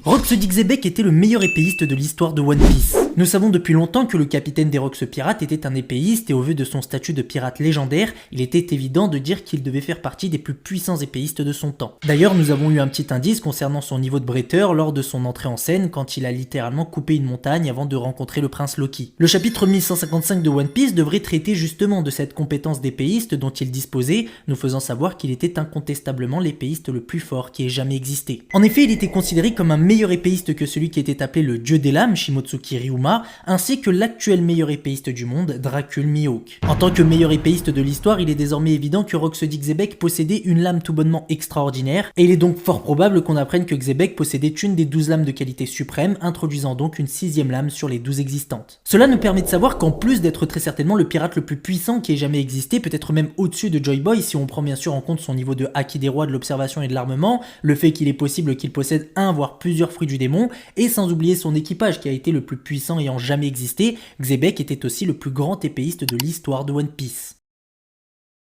Rox Xebec était le meilleur épéiste de l'histoire de One Piece. Nous savons depuis longtemps que le capitaine des Rox Pirates était un épéiste et au vu de son statut de pirate légendaire, il était évident de dire qu'il devait faire partie des plus puissants épéistes de son temps. D'ailleurs, nous avons eu un petit indice concernant son niveau de bretteur lors de son entrée en scène quand il a littéralement coupé une montagne avant de rencontrer le prince Loki. Le chapitre 1155 de One Piece devrait traiter justement de cette compétence d'épéiste dont il disposait, nous faisant savoir qu'il était incontestablement l'épéiste le plus fort qui ait jamais existé. En effet, il était considéré comme un meilleur épéiste que celui qui était appelé le dieu des lames, Shimotsuki Ryuma, ainsi que l'actuel meilleur épéiste du monde, Dracul Mihawk. En tant que meilleur épéiste de l'histoire, il est désormais évident que Rox Xebec possédait une lame tout bonnement extraordinaire, et il est donc fort probable qu'on apprenne que Xebec possédait une des 12 lames de qualité suprême, introduisant donc une 6ème lame sur les 12 existantes. Cela nous permet de savoir qu'en plus d'être très certainement le pirate le plus puissant qui ait jamais existé, peut-être même au-dessus de Joy Boy si on prend bien sûr en compte son niveau de haki des rois, de l'observation et de l'armement, le fait qu'il est possible qu'il possède un voire plusieurs fruits du démon, et sans oublier son équipage qui a été le plus puissant ayant jamais existé, Xebec était aussi le plus grand épéiste de l'histoire de One Piece.